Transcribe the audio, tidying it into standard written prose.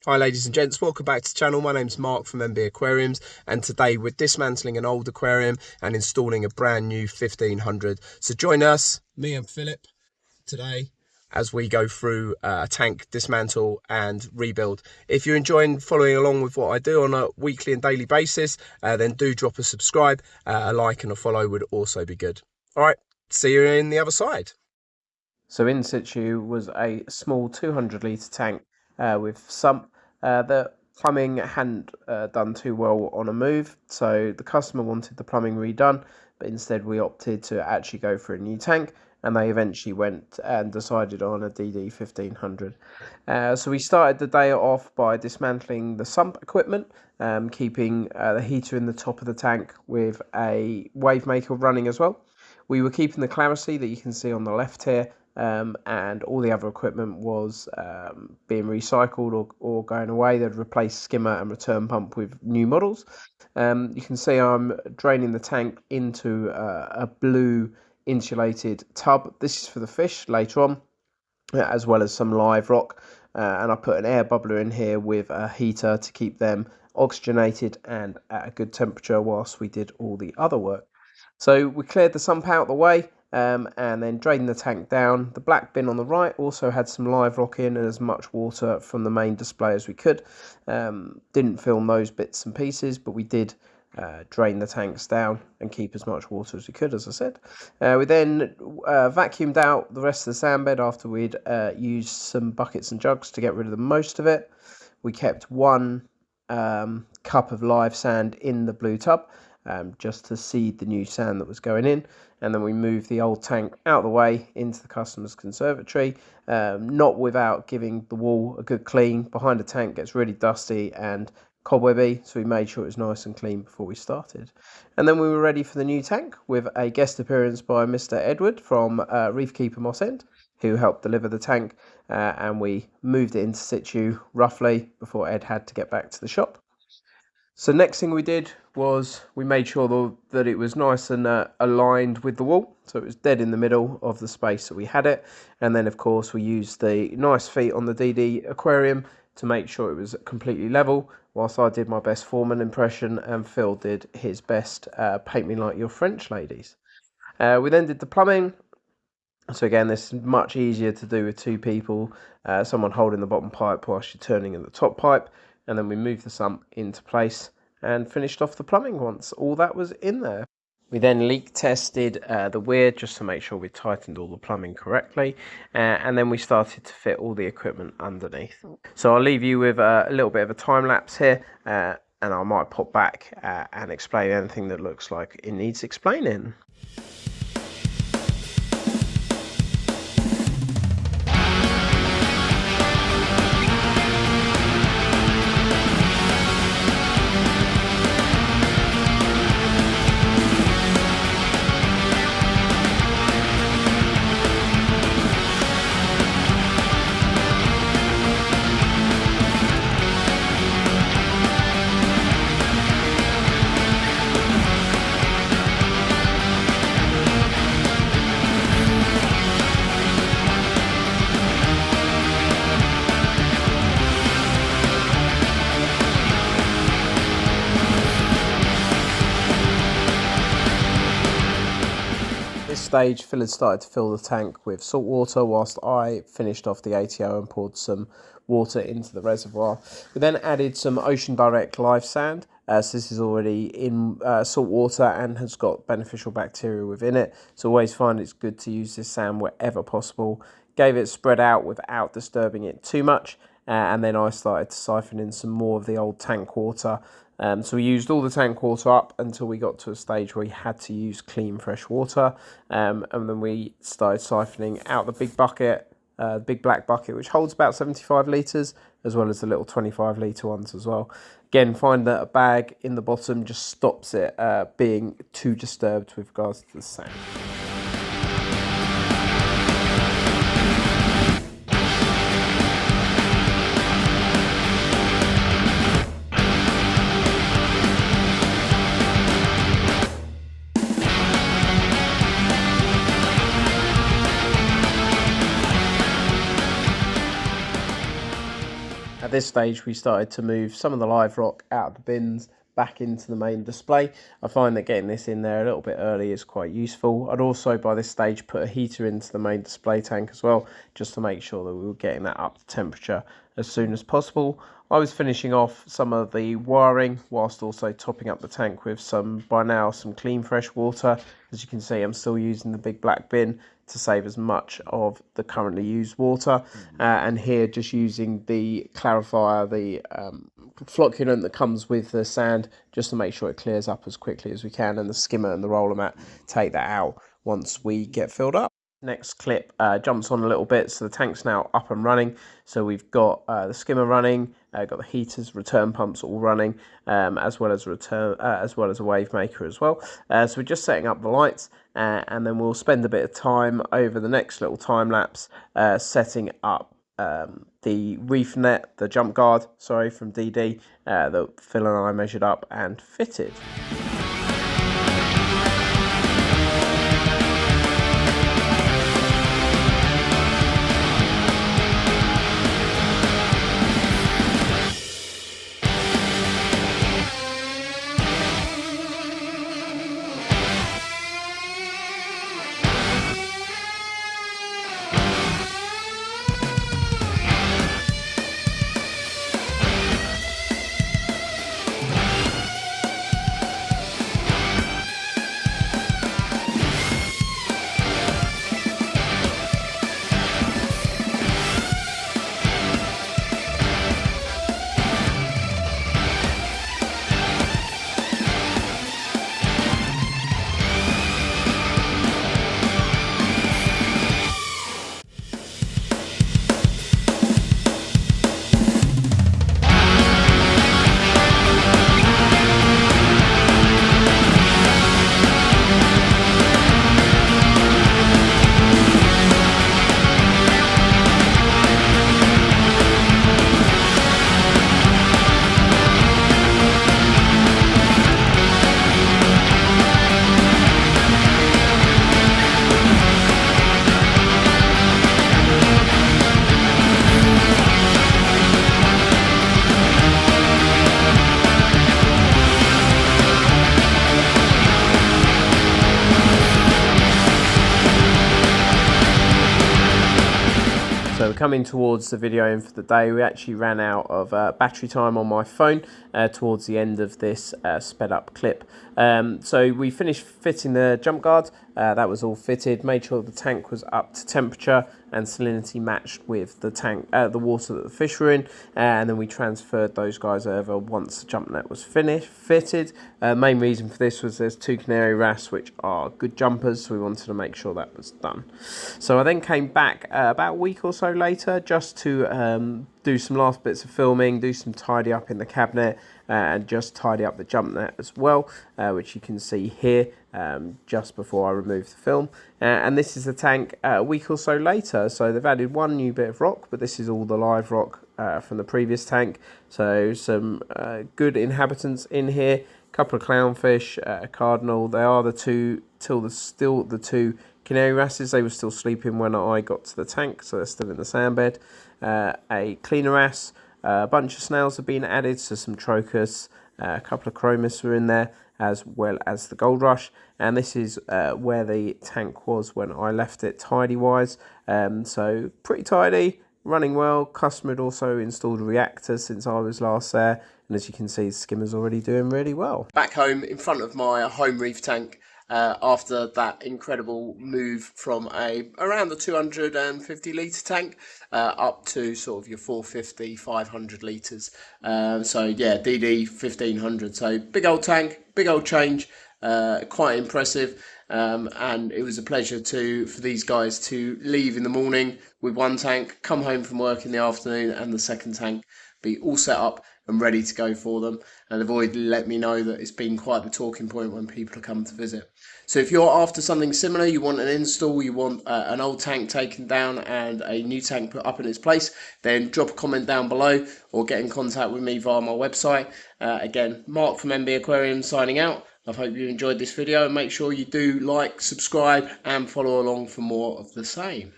Hi ladies and gents, welcome back to the channel. My name's Mark from MB Aquariums, and today we're dismantling an old aquarium and installing a brand new 1500. So join us, me and Philip, today as we go through a tank dismantle and rebuild. If you're enjoying following along with what I do on a weekly and daily basis, then do drop a subscribe, a like and a follow would also be good. All right, see you in the other side. So in situ was a small 200 litre tank with sump. The plumbing hadn't done too well on a move, so the customer wanted the plumbing redone, but instead we opted to actually go for a new tank, and they eventually went and decided on a DD 1500. So we started the day off by dismantling the sump equipment, keeping the heater in the top of the tank with a wave maker running as well. We were keeping the clarity that you can see on the left here, and all the other equipment was being recycled or going away. They'd replace skimmer and return pump with new models. You can see I'm draining the tank into a blue insulated tub. This is for the fish later on, as well as some live rock, and I put an air bubbler in here with a heater to keep them oxygenated and at a good temperature whilst we did all the other work. So we cleared the sump out of the way, and then drained the tank down. The black bin on the right also had some live rock in and as much water from the main display as we could. Didn't film those bits and pieces, but we did drain the tanks down and keep as much water as we could, as I said. We then vacuumed out the rest of the sand bed after we'd used some buckets and jugs to get rid of the most of it. We kept one cup of live sand in the blue tub, just to seed the new sand that was going in, and then we moved the old tank out of the way into the customer's conservatory, not without giving the wall a good clean. Behind the tank gets really dusty and cobwebby, so we made sure it was nice and clean before we started. And then we were ready for the new tank with a guest appearance by Mr. Edward from Reef Keeper Moss End, who helped deliver the tank, and we moved it into situ roughly before Ed had to get back to the shop. So next thing we did was we made sure that it was nice and aligned with the wall, so it was dead in the middle of the space that we had it. And then of course we used the nice feet on the DD aquarium to make sure it was completely level, whilst I did my best foreman impression and Phil did his best paint me like your French ladies. We then did the plumbing. So again, this is much easier to do with two people, someone holding the bottom pipe whilst you're turning in the top pipe. And then we moved the sump into place and finished off the plumbing once all that was in there. We then leak tested the weir just to make sure we tightened all the plumbing correctly, and then we started to fit all the equipment underneath. So I'll leave you with a little bit of a time lapse here, and I might pop back and explain anything that looks like it needs explaining. Stage, Phil had started to fill the tank with salt water whilst I finished off the ATO and poured some water into the reservoir. We then added some Ocean Direct live sand, so this is already in salt water and has got beneficial bacteria within it, so always find it's good to use this sand wherever possible. Gave it spread out without disturbing it too much, and then I started to siphon in some more of the old tank water. So we used all the tank water up until we got to a stage where we had to use clean fresh water, and then we started siphoning out the big bucket, big black bucket, which holds about 75 litres, as well as the little 25 litre ones as well. Again, find that a bag in the bottom just stops it being too disturbed with regards to the sand. At this stage we started to move some of the live rock out of the bins back into the main display. I find that getting this in there a little bit early is quite useful. I'd also by this stage put a heater into the main display tank as well, just to make sure that we were getting that up to temperature as soon as possible. I was finishing off some of the wiring whilst also topping up the tank with some clean fresh water. As you can see, I'm still using the big black bin to save as much of the currently used water, and here just using the clarifier, the flocculant that comes with the sand, just to make sure it clears up as quickly as we can, and the skimmer and the roller mat take that out once we get filled up. Next clip jumps on a little bit, so the tank's now up and running. So we've got the skimmer running, got the heaters, return pumps all running, as well as a wave maker as well. So we're just setting up the lights, and then we'll spend a bit of time over the next little time lapse setting up the reef net, the jump guard, sorry, from DD that Phil and I measured up and fitted. So coming towards the video end for the day, we actually ran out of battery time on my phone towards the end of this sped up clip. So we finished fitting the jump guard. That was all fitted, made sure the tank was up to temperature and salinity matched with the tank, the water that the fish were in, and then we transferred those guys over once the jump net was fitted. Main reason for this was there's two canary wrasse which are good jumpers, so we wanted to make sure that was done. So I then came back about a week or so later just to do some last bits of filming, do some tidy up in the cabinet, and just tidy up the jump net as well, which you can see here just before I remove the film. And this is the tank a week or so later. So they've added one new bit of rock, but this is all the live rock from the previous tank. So some good inhabitants in here, a couple of clownfish, a cardinal. They are still the two canary wrasses. They were still sleeping when I got to the tank, so they're still in the sand bed. A cleaner wrasse, a bunch of snails have been added, so some trochus, a couple of chromis were in there, as well as the gold rush. And this is where the tank was when I left it tidy wise. So pretty tidy, running well. Customer had also installed a reactor since I was last there, and as you can see, the skimmer's already doing really well. Back home in front of my home reef tank, after that incredible move from around the 250 litre tank up to sort of your 450, 500 litres. So yeah, DD 1500. So big old tank, big old change, quite impressive. And it was a pleasure for these guys to leave in the morning with one tank, come home from work in the afternoon, and the second tank be all set up and ready to go for them. And they've already let me know that it's been quite the talking point when people have come to visit. So if you're after something similar, you want an install, you want an old tank taken down and a new tank put up in its place, then drop a comment down below or get in contact with me via my website. Again, Mark from MB Aquariums signing out. I hope you enjoyed this video, and make sure you do like, subscribe and follow along for more of the same.